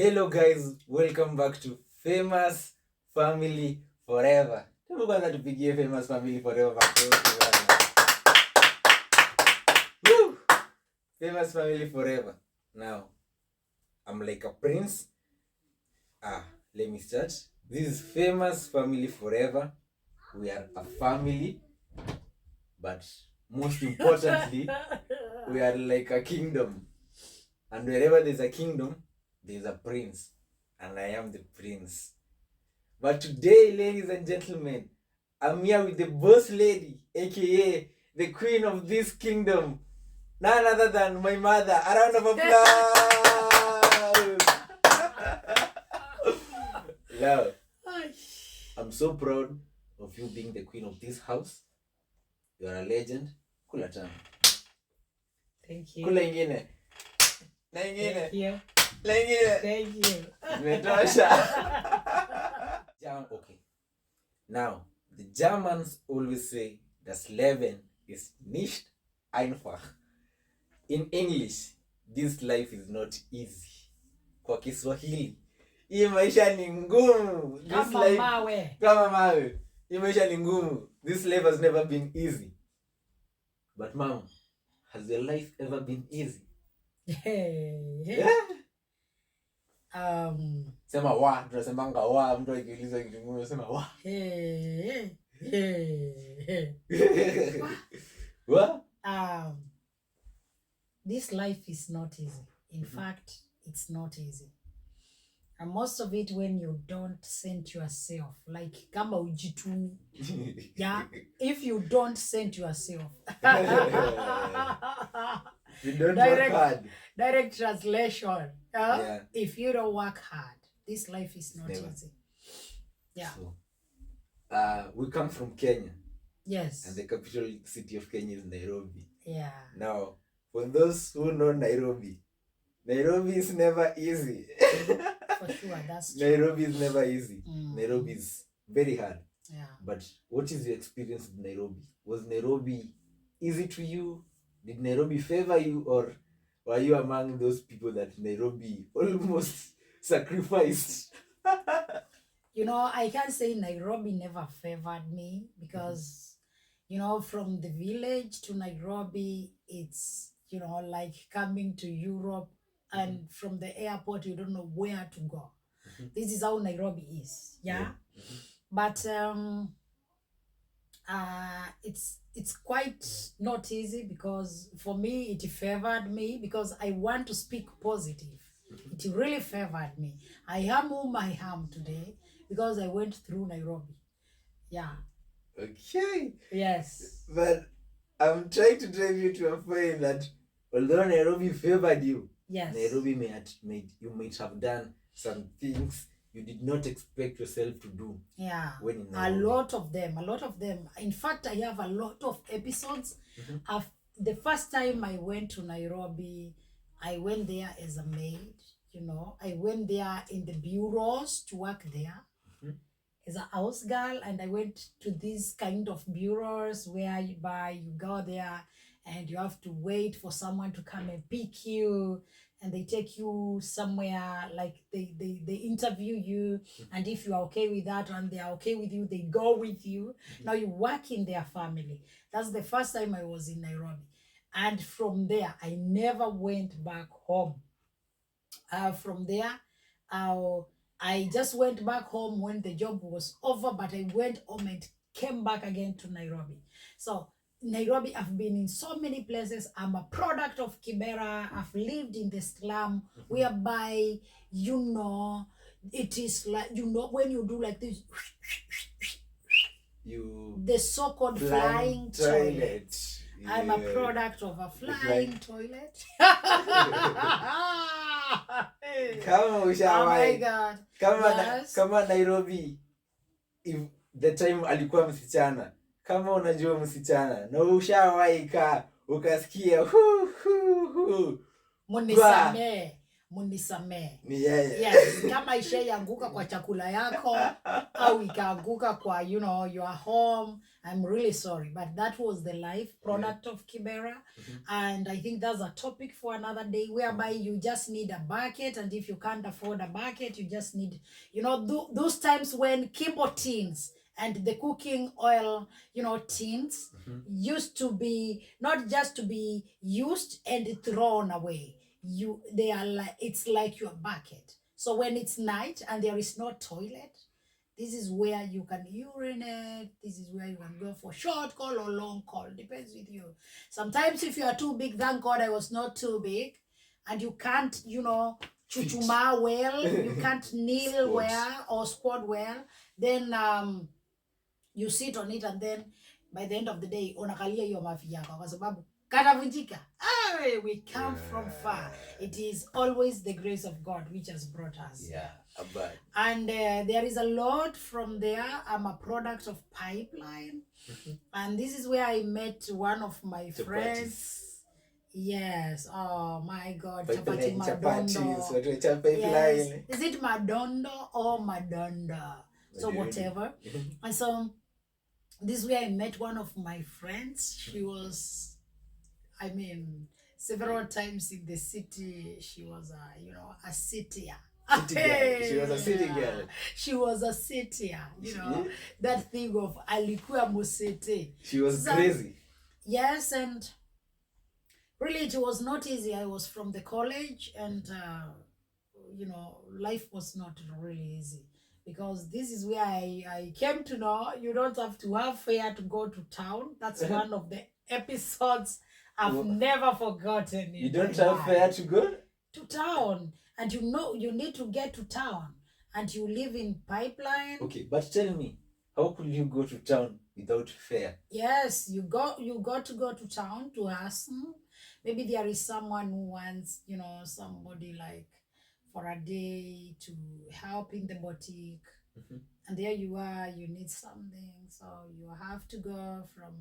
Hello guys, welcome back to Famous Family Forever. Hebu kwanza tupigie Famous Family Forever makofi bwana. Woo! Famous Family Forever. Now, I'm like a prince. Let me start. This is Famous Family Forever. We are a family, but most importantly, we are like a kingdom. And wherever there's a kingdom, there's a prince. And I am the prince. But today, ladies and gentlemen, I'm here with the boss lady, aka the queen of this kingdom, none other than my mother. A round of applause! Love, I'm so proud of you being the queen of this house. You are a legend. Kula tano. Thank you. Kula ingine. Na ingine. Thank you. Na ingine. Thank you. Imetosha. Okay. Now, the Germans always say das Leben ist nicht einfach. In English, this life is not easy. Kwa Kiswahili, hii maisha ni ngumu. Kama mawe. Kama mawe. Hii maisha ni ngumu. This life has never been easy. But mom, has your life ever been easy? Yeah. Sema wa, tunasemanga wa, mtu akiuliza kitu ngumu sema wa. What? This life is not easy. In fact, it's not easy. And most of it when you don't send yourself, like kama ujitumi. Yeah, if you don't send yourself. You don't work hard. Direct translation. Yeah. If you don't work hard, this life is not easy. Yeah. So, we come from Kenya. Yes. And the capital city of Kenya is Nairobi. Yeah. Now, for those who know Nairobi, Nairobi is never easy. For sure, that's true. Nairobi is never easy. Nairobi is very hard. Yeah. But what is your experience with Nairobi? Was Nairobi easy to you? Did Nairobi favor you, or were you among those people that Nairobi almost sacrificed? You know, I can't say Nairobi never favored me because, you know, from the village to Nairobi, it's, you know, like coming to Europe, and from the airport, you don't know where to go. This is how Nairobi is. Yeah. But it's quite not easy because for me, it favored me because I want to speak positive. It really favored me. I am whom I am today because I went through Nairobi. Yeah. Okay. Yes. But I'm trying to drive you to a point that although Nairobi favored you, yes, Nairobi you might have done some things you did not expect yourself to do. Yeah. When in a lot of them. In fact, I have a lot of episodes. The first time I went to Nairobi, I went there as a maid. You know, I went there in the bureaus to work there as a house girl, and I went to these kind of bureaus where you go there and you have to wait for someone to come and pick you, and they take you somewhere, like they interview you, and if you are okay with that and they are okay with you, they go with you. Now you work in their family. That's the first time I was in Nairobi, and from there I never went back home. From there, I just went back home when the job was over, but I went home and came back again to Nairobi. So Nairobi, I've been in so many places. I'm a product of Kibera. I've lived in the slum, whereby, you know, it is like, you know, when you do like this, the so-called flying toilet. Yeah. I'm a product of a flying toilet. Kama ushawahi. Oh my God. Kama Nairobi, if the time alikuwa msichana, kama unajua msichana na ushawahi ukasikia munisamee munisamee. Ni yeye. Yes, kama ishaianguka kwa chakula yako au ikaanguka kwa your home, I'm really sorry, but that was the life product of Kibera. And I think that's a topic for another day, whereby you just need a bucket, and if you can't afford a bucket, you just need those times when Kimbo tins and the cooking oil tins used to be not just to be used and thrown away. They are like, it's like your bucket. So when it's night and there is no toilet, this is where you can urinate. This is where you can go for short call or long call. Depends with you. Sometimes if you are too big, thank God I was not too big, and you can't, chuchuma well, you can't kneel well or squat well, then you sit on it, and then by the end of the day unakalia hiyo mafi yako kwa sababu katavunjika. We come from far. It is always the grace of God which has brought us. And there is a lot from there. I'm a product of Pipeline. And this is where I met one of my friends. Yes. Oh my God. Chapati Madondo. Yes. Is it Madondo or Madonda? So whatever. And so this is where I met one of my friends. She was, several times in the city. She was a cityer. She was a city girl. She was a cityer. That thing of alikuwa musete. She was crazy. Yes, and really it was not easy. I was from the college, and life was not really easy. Because this is where I came to know you don't have to have fare to go to town. That's one of the episodes I've never forgotten. You don't have fare to go? To town. And you need to get to town. And you live in Pipeline. Okay, but tell me, how could you go to town without fare? Yes, you got to go to town to ask. Maybe there is someone who wants, somebody like for a day to help in the boutique, and there you are, you need something, so you have to go from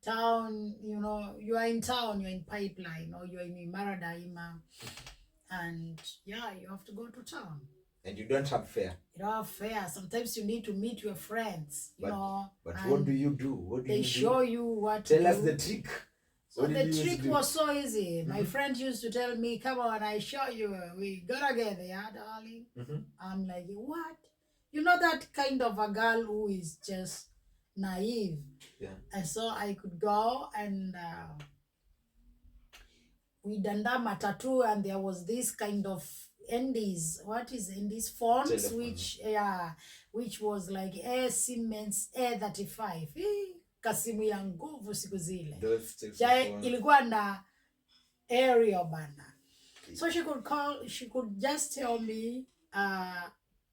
town, you are in town, you're in Pipeline, or you're in Maradaima, and you have to go to town, and you don't have fare. You don't have fare. Sometimes you need to meet your friends, but what do you do? They show you what tell us the trick. So the trick was so easy. My friend used to tell me, come on, I show you. We gotta get there, darling. I'm like, what? That kind of a girl who is just naive. Yeah. And so I could go, and we danda matatu, and there was this kind of Endies. What is Endies? Phones, which was like Air Siemens A35. Kasimu ya nguvu siku zile. Ilikuwa na aerial bana. Okay. So she could just tell me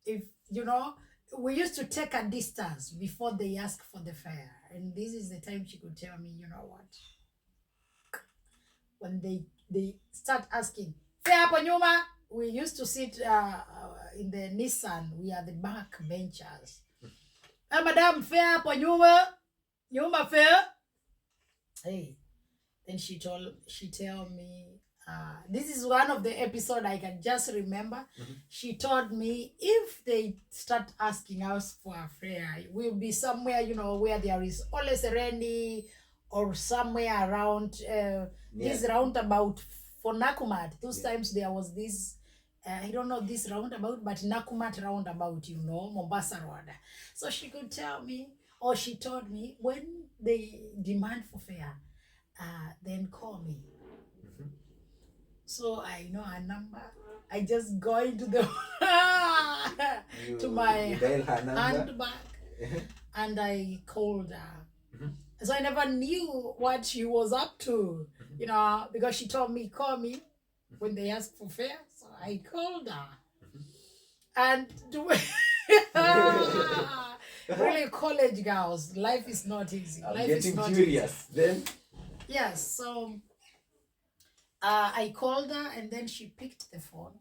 if we used to take a distance before they ask for the fare. And this is the time she could tell me, what? When they start asking, fare hapo nyuma, we used to sit in the Nissan. We are the back benchers. Madam, fare hapo nyuma. Nyuma fare. Hey, then she tell me, this is one of the episode I can just remember. She told me if they start asking us for a fare, we'll be somewhere, where there is always a Randy, or somewhere around this roundabout for Nakumat. Those times there was this, I don't know this roundabout, but Nakumat roundabout, Mombasa Road. So she could tell me, or she told me, when they demand for fare, then call me. So I know a number. I just go into the to my handbag and I called her. So I never knew what she was up to, because she told me, call me when they ask for fare. So I called her. And really, college girls, life is not easy. I'm getting curious. Then? Yes, so I called her, and then she picked the phone,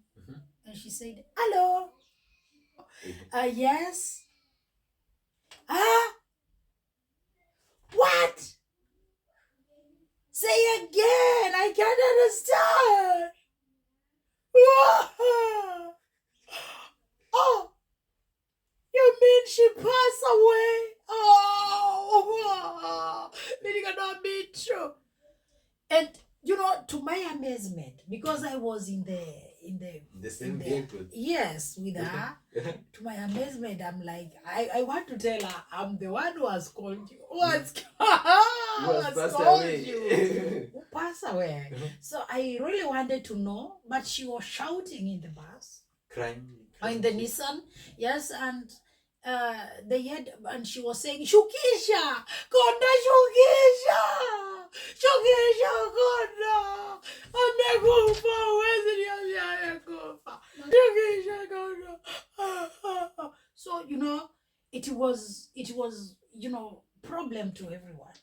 and she said, hello. Yes. What? Say again. I can't understand. Oh, you mean she passed away? Oh, it cannot be true. And you know, to my amazement, because I was in the same vehicle. yes, with her. To my amazement, I'm like, I want to tell her I'm the one who has called you. Who has passed called away. you? Who passed away? So I really wanted to know, but she was shouting in the bus. Crying. Or in the Nissan, yes, and they had, and she was saying, Shukisha, Konda Shukisha, Shukisha, Konda, amekufa, wezi amekufa, Shukisha, Konda. So you know, it was you know, problem to everyone,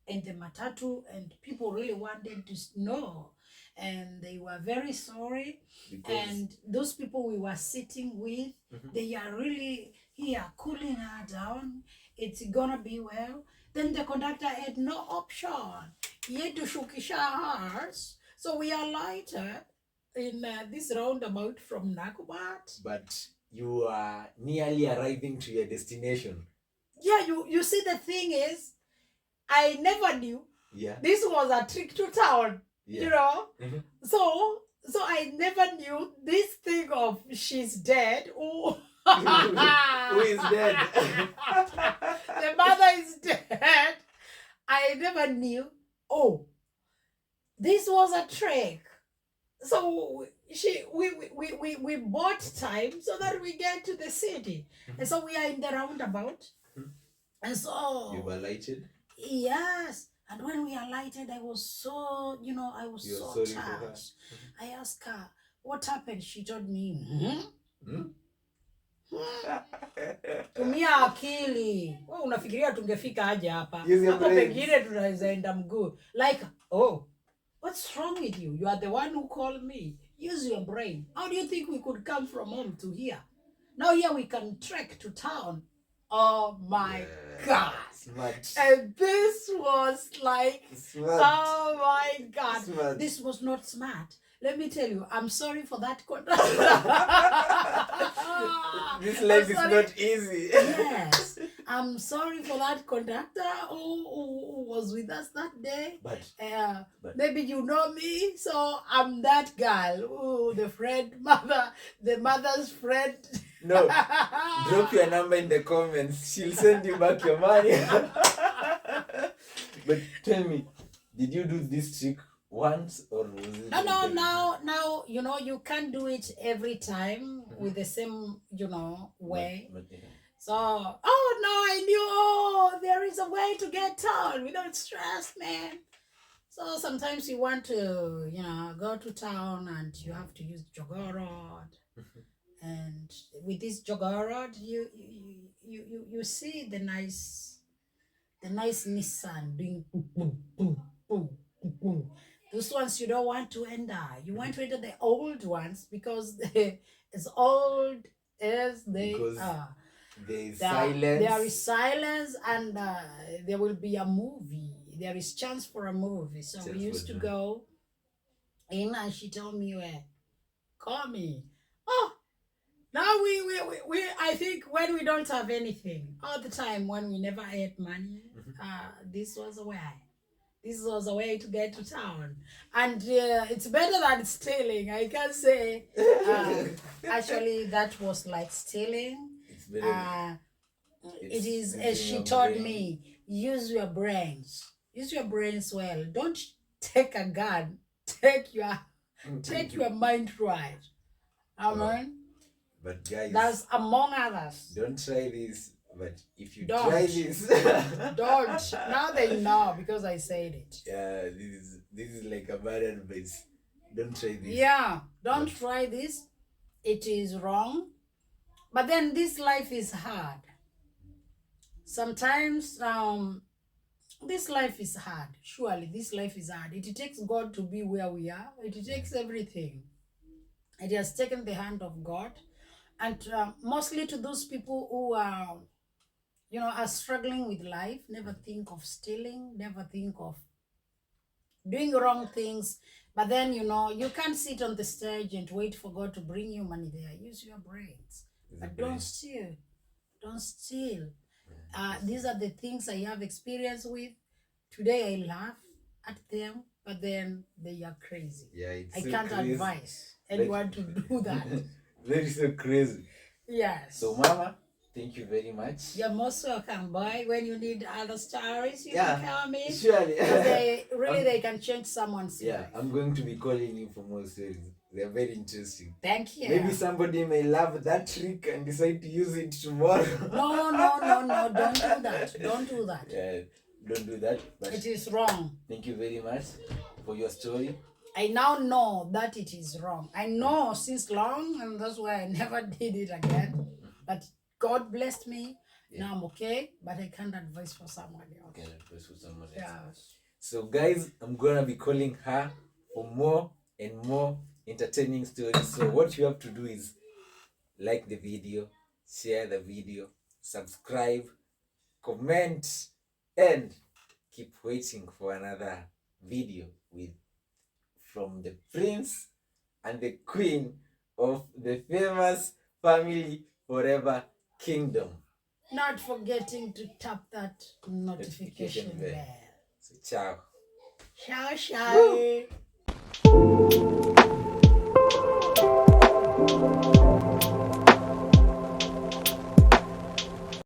and the matatu, and people really wanted to know, and they were very sorry. Because And those people we were sitting with, they are really here cooling her down. It's gonna be well. Then the conductor had no option. He had to shukisha hers. So we are lighted in this roundabout from Nakubat. but you are nearly arriving to your destination. Yeah, you see, the thing is, I never knew Yeah. this was a trick to town. Yeah. You know? So I never knew this thing of she's dead. Oh. Who is dead? The mother is dead. I never knew. Oh, this was a trick. So we bought time so that we get to the city. And so we are in the roundabout. And so You were lighted? yes. And when we alighted, I was so, you know, I was so touched. I asked her, what happened? She told me, tumia akili. Wewe unafikiria tungefika aje hapa? Hapo pengine tunaweza enda mguu. Like, oh, what's wrong with you? You are the one who called me. Use your brain. How do you think we could come from home to here? Now here we can trek to town. Oh my God. Smart. And this was like, Smart. oh my God. Smart. This was not smart. Let me tell you, I'm sorry for that conductor. This life is not easy. Yes. I'm sorry for that conductor who was with us that day. But maybe you know me, so I'm that girl. The mother's friend. no, drop your number in the comments. She'll send you back your money. But tell me, did you do this trick once or was it? Now, you know, you can't do it every time with the same, you know, way. So, now I knew, there is a way to get town without stress, man. So sometimes you want to, you know, go to town and you have to use jogger rod. And with this jogger rod, you see the nice Nissan doing boom, boom, boom, boom, boom. Those ones you don't want to enter. You want to enter the old ones because they're as old as they are. There is silence, and there will be a movie. There is chance for a movie. So we used to go in, and she told me, "Where? Call me." Oh, now we I think when we don't have anything, all the time when we never had money, this was a way. This was a way to get to town, and it's better than stealing. I can say, actually, that was like stealing. It's better. It is, as she told me, use your brains. Use your brains well. Don't take a gun. Take your mind right. Amen. But guys, that's among others. Don't try this. But if you don't try this, don't. Now they know because I said it. Yeah, this is like a bad advice. Don't try this. Yeah, don't try this. It is wrong. But then this life is hard. Sometimes this life is hard. Surely this life is hard. It takes God to be where we are. It takes everything. It has taken the hand of God. And mostly to those people who are, you know, are struggling with life, never think of stealing, never think of doing wrong things, But then, you know, you can't sit on the stage and wait for God to bring you money there. Use your brains. But don't steal. Don't steal. These are the things I have experience with. Today I laugh at them, but then they are crazy. Yeah, it's I so can't crazy. advise anyone to do that. That is so crazy. Yes. So, Mama, thank you very much. You're most welcome, boy. When you need other stories, you Yeah, can come in. surely. 'Cause they can change someone's life. I'm going to be calling you for more stories. They're very interesting. Thank you. Maybe somebody may love that trick and decide to use it tomorrow. No. Don't do that. Don't do that. Yeah, don't do that. But It is wrong. thank you very much for your story. I now know that it is wrong. I know since long, and that's why I never did it again. But God blessed me. Yeah. Now I'm okay, but I can't advise for someone else. Okay, advice for someone else. Yeah. So, guys, I'm gonna be calling her for more and more entertaining stories. So, what you have to do is like the video, share the video, subscribe, comment, and keep waiting for another video from the prince and the queen of the famous Family Forever Kingdom. Not forgetting to tap that notification bell. So, ciao. Ciao.